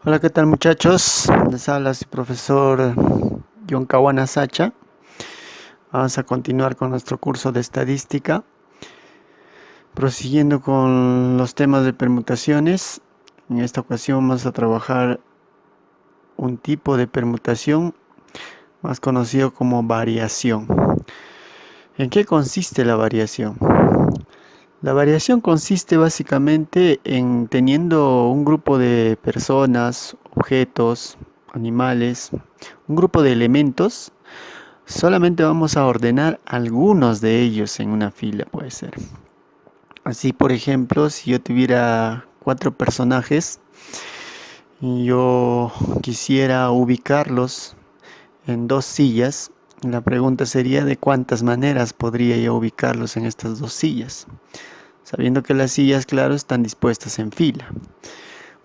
Hola, ¿qué tal muchachos? Les habla su profesor John Kawana Sacha. Vamos a continuar con nuestro curso de estadística, prosiguiendo con los temas de permutaciones. En esta ocasión vamos a trabajar un tipo de permutación más conocido como variación. ¿En qué consiste la variación? La variación consiste básicamente en teniendo un grupo de personas, objetos, animales, un grupo de elementos. Solamente vamos a ordenar algunos de ellos en una fila, puede ser. Así, por ejemplo, si yo tuviera 4 personajes y yo quisiera ubicarlos en 2 sillas, la pregunta sería de cuántas maneras podría yo ubicarlos en estas 2 sillas, sabiendo que las sillas, claro, están dispuestas en fila.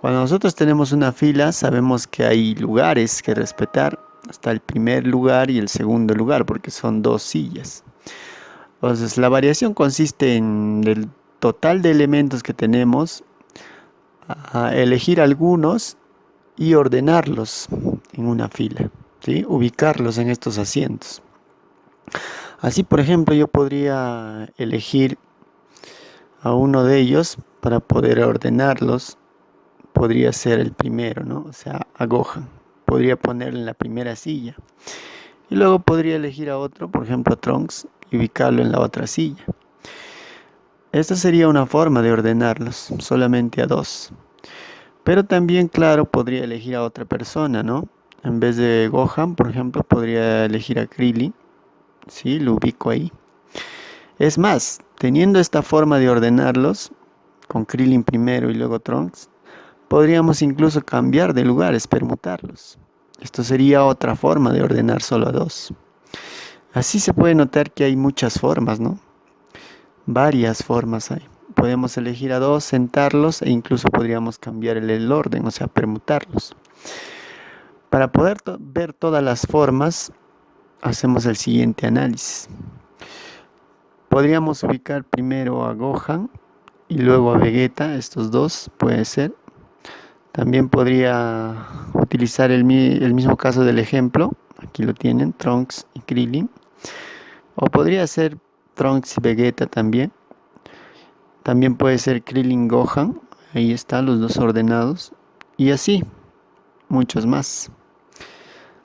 Cuando nosotros tenemos una fila, sabemos que hay lugares que respetar, hasta el primer lugar y el segundo lugar, porque son 2 sillas. Entonces, la variación consiste en el total de elementos que tenemos, a elegir algunos y ordenarlos en una fila, ¿sí? Ubicarlos en estos asientos. Así, por ejemplo, yo podría elegir a uno de ellos para poder ordenarlos. Podría ser el primero, ¿no? O sea, a Gohan. Podría ponerlo en la primera silla. Y luego podría elegir a otro, por ejemplo a Trunks, y ubicarlo en la otra silla. Esta sería una forma de ordenarlos, solamente a 2. Pero también, claro, podría elegir a otra persona, ¿no? En vez de Gohan, por ejemplo, podría elegir a Krillin. Sí, lo ubico ahí. Es más, teniendo esta forma de ordenarlos, con Krillin primero y luego Trunks, podríamos incluso cambiar de lugares, permutarlos. Esto sería otra forma de ordenar solo a 2. Así se puede notar que hay muchas formas, ¿no? Varias formas hay. Podemos elegir a 2, sentarlos e incluso podríamos cambiar el orden, o sea, permutarlos. Para poder ver todas las formas, hacemos el siguiente análisis. Podríamos ubicar primero a Gohan y luego a Vegeta, estos dos puede ser. También podría utilizar el mismo caso del ejemplo, aquí lo tienen, Trunks y Krillin. O podría ser Trunks y Vegeta también. También puede ser Krillin Gohan, ahí están los dos ordenados. Y así, muchos más.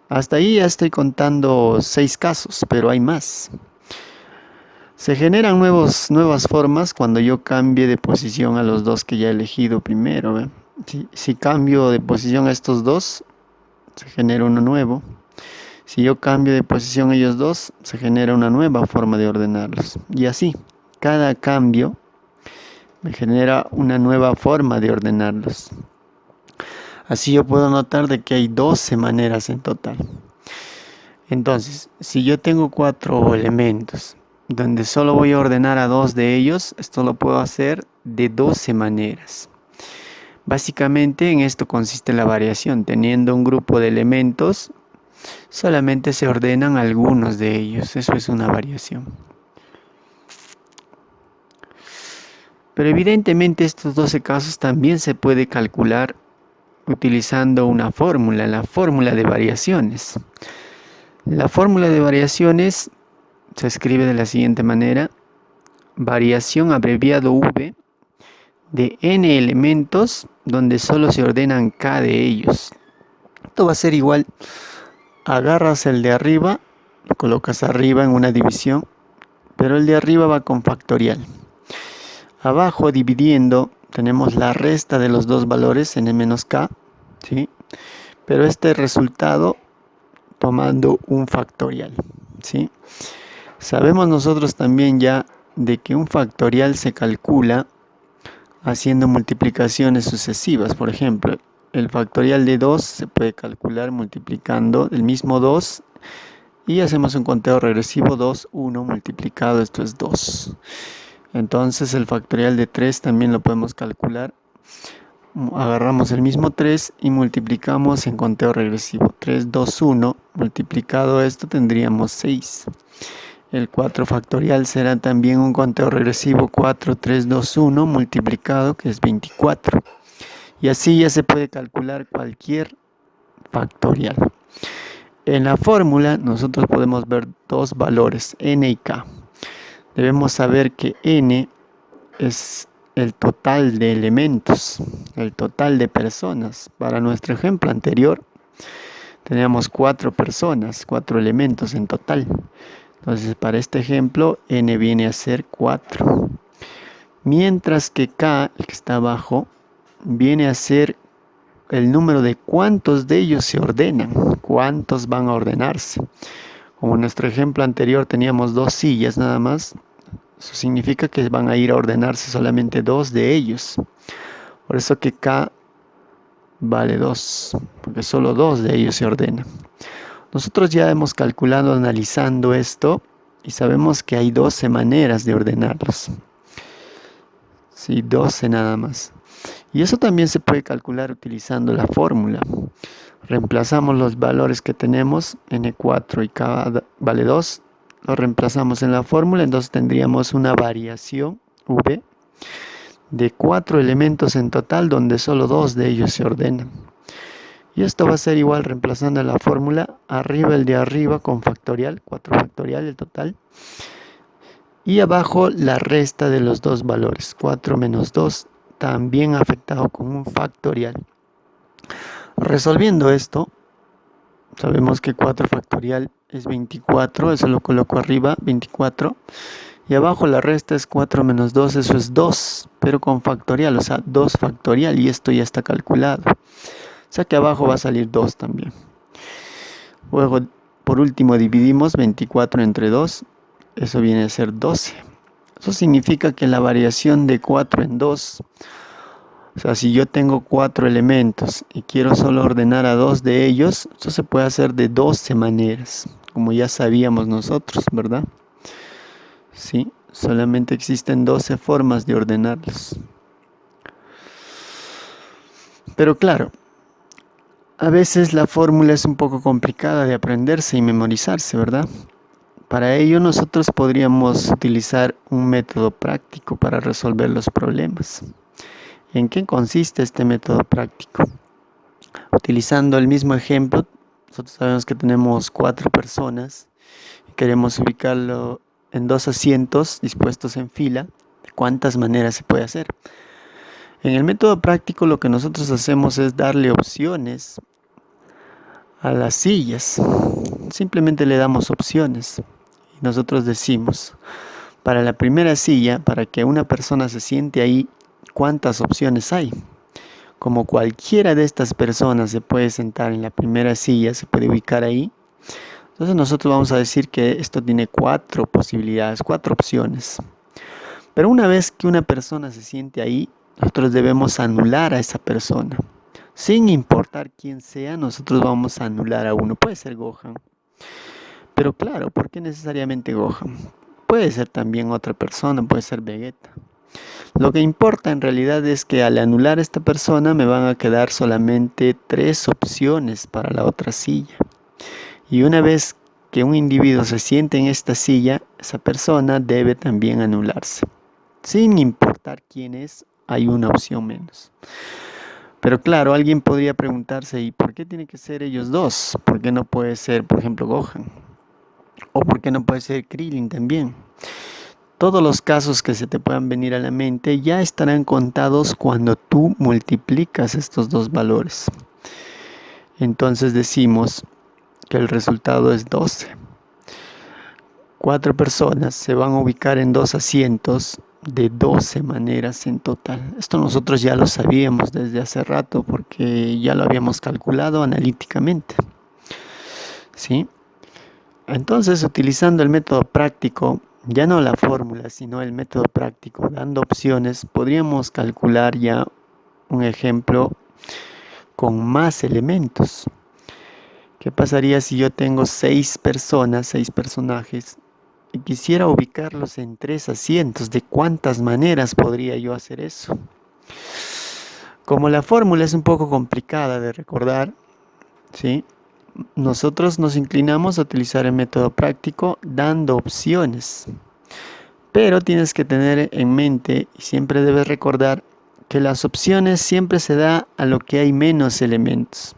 Hasta ahí ya estoy contando 6 casos, pero hay más. Se generan nuevas formas cuando yo cambie de posición a los dos que ya he elegido primero, ¿ve? Si cambio de posición a estos dos, se genera uno nuevo. Si yo cambio de posición a ellos dos, se genera una nueva forma de ordenarlos. Y así, cada cambio me genera una nueva forma de ordenarlos. Así yo puedo notar de que hay 12 maneras en total. Entonces, si yo tengo 4 elementos, donde solo voy a ordenar a 2 de ellos, esto lo puedo hacer de 12 maneras. Básicamente en esto consiste la variación. Teniendo un grupo de elementos, solamente se ordenan algunos de ellos. Eso es una variación. Pero evidentemente estos 12 casos también se puede calcular utilizando una fórmula, la fórmula de variaciones. La fórmula de variaciones se escribe de la siguiente manera: variación abreviado V de n elementos donde solo se ordenan k de ellos. Esto va a ser igual, agarras el de arriba, lo colocas arriba en una división, pero el de arriba va con factorial. Abajo, dividiendo, tenemos la resta de los dos valores, n menos k, ¿sí? Pero este resultado tomando un factorial, ¿sí? Sabemos nosotros también ya de que un factorial se calcula haciendo multiplicaciones sucesivas. Por ejemplo, el factorial de 2 se puede calcular multiplicando el mismo 2 y hacemos un conteo regresivo: 2, 1 multiplicado, esto es 2. Entonces el factorial de 3 también lo podemos calcular. Agarramos el mismo 3 y multiplicamos en conteo regresivo: 3, 2, 1 multiplicado esto tendríamos 6. El 4 factorial será también un conteo regresivo: 4, 3, 2, 1 multiplicado, que es 24. Y así ya se puede calcular cualquier factorial. En la fórmula nosotros podemos ver dos valores, n y k. Debemos saber que n es el total de elementos, el total de personas. Para nuestro ejemplo anterior, teníamos 4 personas, 4 elementos en total. Entonces, para este ejemplo, n viene a ser 4. Mientras que k, el que está abajo, viene a ser el número de cuántos de ellos se ordenan, cuántos van a ordenarse. Como en nuestro ejemplo anterior teníamos 2 sillas nada más, eso significa que van a ir a ordenarse solamente 2 de ellos. Por eso que k vale 2, porque solo 2 de ellos se ordenan. Nosotros ya hemos calculado analizando esto y sabemos que hay 12 maneras de ordenarlos. Sí, 12 nada más. Y eso también se puede calcular utilizando la fórmula. Reemplazamos los valores que tenemos, n4 y k vale 2, lo reemplazamos en la fórmula, entonces tendríamos una variación v de 4 elementos en total, donde solo 2 de ellos se ordenan. Y esto va a ser igual reemplazando en la fórmula, arriba el de arriba con factorial, 4 factorial el total, y abajo la resta de los dos valores, 4 menos 2, también afectado con un factorial. Resolviendo esto, sabemos que 4 factorial es 24, eso lo coloco arriba, 24. Y abajo la resta es 4 menos 2, eso es 2, pero con factorial, o sea, 2 factorial, y esto ya está calculado. O sea que abajo va a salir 2 también. Luego, por último, dividimos 24 entre 2, eso viene a ser 12. Eso significa que la variación de 4 en 2, o sea, si yo tengo 4 elementos y quiero solo ordenar a 2 de ellos, eso se puede hacer de 12 maneras, como ya sabíamos nosotros, ¿verdad? Sí, solamente existen 12 formas de ordenarlos. Pero claro, a veces la fórmula es un poco complicada de aprenderse y memorizarse, ¿verdad? Para ello nosotros podríamos utilizar un método práctico para resolver los problemas. ¿En qué consiste este método práctico? Utilizando el mismo ejemplo, nosotros sabemos que tenemos 4 personas y queremos ubicarlo en 2 asientos dispuestos en fila. ¿De cuántas maneras se puede hacer? En el método práctico lo que nosotros hacemos es darle opciones a las sillas. Simplemente le damos opciones y nosotros decimos, para la primera silla, para que una persona se siente ahí, ¿cuántas opciones hay? Como cualquiera de estas personas se puede sentar en la primera silla, se puede ubicar ahí, entonces nosotros vamos a decir que esto tiene 4 posibilidades, 4 opciones. Pero una vez que una persona se siente ahí, nosotros debemos anular a esa persona. Sin importar quién sea, nosotros vamos a anular a uno. Puede ser Gohan. Pero claro, ¿por qué necesariamente Gohan? Puede ser también otra persona, puede ser Vegeta. Lo que importa en realidad es que al anular a esta persona me van a quedar solamente 3 opciones para la otra silla. Y una vez que un individuo se siente en esta silla, esa persona debe también anularse. Sin importar quién es, hay una opción menos. Pero claro, alguien podría preguntarse, ¿y por qué tiene que ser ellos dos? ¿Por qué no puede ser, por ejemplo, Gohan? ¿O por qué no puede ser Krillin también? Todos los casos que se te puedan venir a la mente ya estarán contados cuando tú multiplicas estos dos valores. Entonces decimos que el resultado es 12. 4 personas se van a ubicar en 2 asientos de 12 maneras en total. Esto nosotros ya lo sabíamos desde hace rato porque ya lo habíamos calculado analíticamente. ¿Sí? Entonces, utilizando el método práctico, ya no la fórmula, sino el método práctico, dando opciones, podríamos calcular ya un ejemplo con más elementos. ¿Qué pasaría si yo tengo 6 personas, 6 personajes, y quisiera ubicarlos en 3 asientos? ¿De cuántas maneras podría yo hacer eso? Como la fórmula es un poco complicada de recordar, ¿sí? Nosotros nos inclinamos a utilizar el método práctico dando opciones. Pero tienes que tener en mente y siempre debes recordar que las opciones siempre se da a lo que hay menos elementos.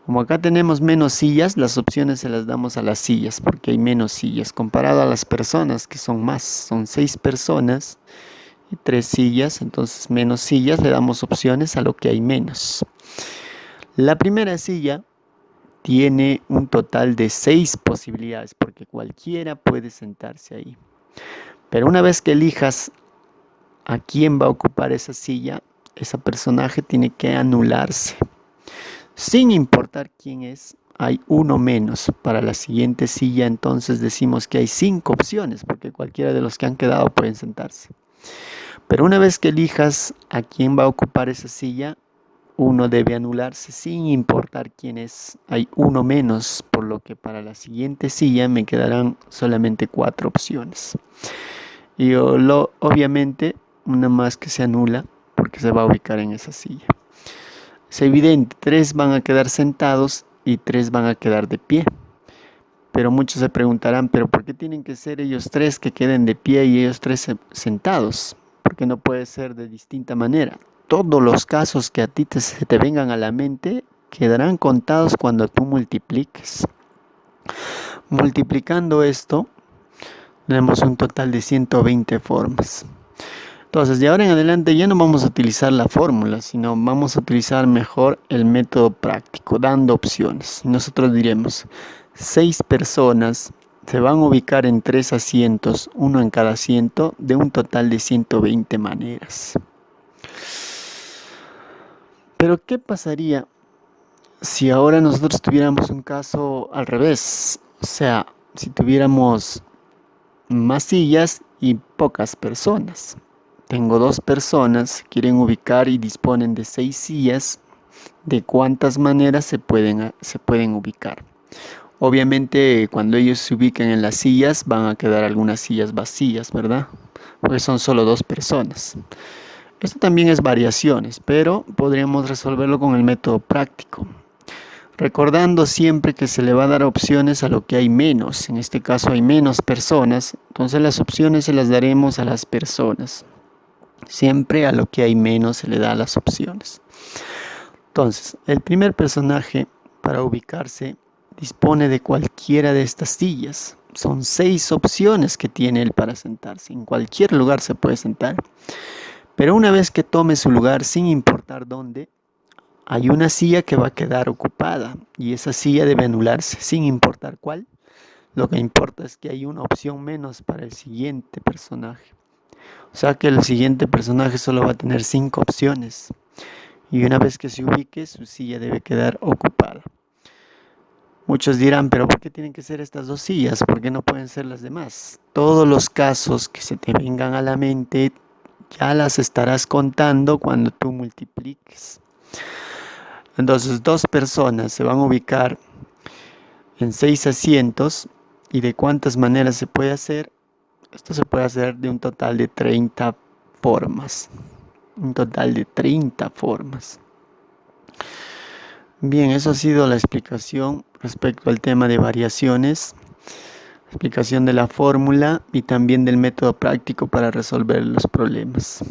Como acá tenemos menos sillas, las opciones se las damos a las sillas porque hay menos sillas comparado a las personas que son más. Son 6 personas y 3 sillas, entonces menos sillas le damos opciones a lo que hay menos. La primera silla tiene un total de 6 posibilidades porque cualquiera puede sentarse ahí. Pero una vez que elijas a quién va a ocupar esa silla, ese personaje tiene que anularse. Sin importar quién es, hay uno menos. Para la siguiente silla entonces decimos que hay 5 opciones porque cualquiera de los que han quedado pueden sentarse. Pero una vez que elijas a quién va a ocupar esa silla, uno debe anularse sin importar quién es. Hay uno menos, por lo que para la siguiente silla me quedarán solamente 4 opciones. Y obviamente una más que se anula porque se va a ubicar en esa silla. Es evidente, 3 van a quedar sentados y 3 van a quedar de pie. Pero muchos se preguntarán, ¿pero por qué tienen que ser ellos 3 que queden de pie y ellos 3 sentados? Porque no puede ser de distinta manera. Todos los casos que a ti se te vengan a la mente quedarán contados cuando tú multipliques. Multiplicando esto, tenemos un total de 120 formas. Entonces, de ahora en adelante ya no vamos a utilizar la fórmula, sino vamos a utilizar mejor el método práctico, dando opciones. Nosotros diremos, 6 personas se van a ubicar en 3 asientos, uno en cada asiento, de un total de 120 maneras. Pero, ¿qué pasaría si ahora nosotros tuviéramos un caso al revés? O sea, si tuviéramos más sillas y pocas personas. Tengo 2 personas, quieren ubicar y disponen de 6 sillas. ¿De cuántas maneras se pueden ubicar? Obviamente, cuando ellos se ubiquen en las sillas, van a quedar algunas sillas vacías, ¿verdad? Porque son solo 2 personas. Esto también es variaciones, pero podríamos resolverlo con el método práctico. Recordando siempre que se le va a dar opciones a lo que hay menos. En este caso hay menos personas, entonces las opciones se las daremos a las personas. Siempre a lo que hay menos se le da las opciones. Entonces, el primer personaje para ubicarse dispone de cualquiera de estas sillas. Son 6 opciones que tiene él para sentarse. En cualquier lugar se puede sentar. Pero una vez que tome su lugar, sin importar dónde, hay una silla que va a quedar ocupada y esa silla debe anularse, sin importar cuál. Lo que importa es que hay una opción menos para el siguiente personaje. O sea que el siguiente personaje solo va a tener 5 opciones. Y una vez que se ubique, su silla debe quedar ocupada. Muchos dirán, ¿pero por qué tienen que ser estas 2 sillas? ¿Por qué no pueden ser las demás? Todos los casos que se te vengan a la mente, ya las estarás contando cuando tú multipliques. Entonces, 2 personas se van a ubicar en 6 asientos. ¿Y de cuántas maneras se puede hacer? Esto se puede hacer de un total de 30 formas. Un total de 30 formas. Bien, eso ha sido la explicación respecto al tema de variaciones, explicación de la fórmula y también del método práctico para resolver los problemas.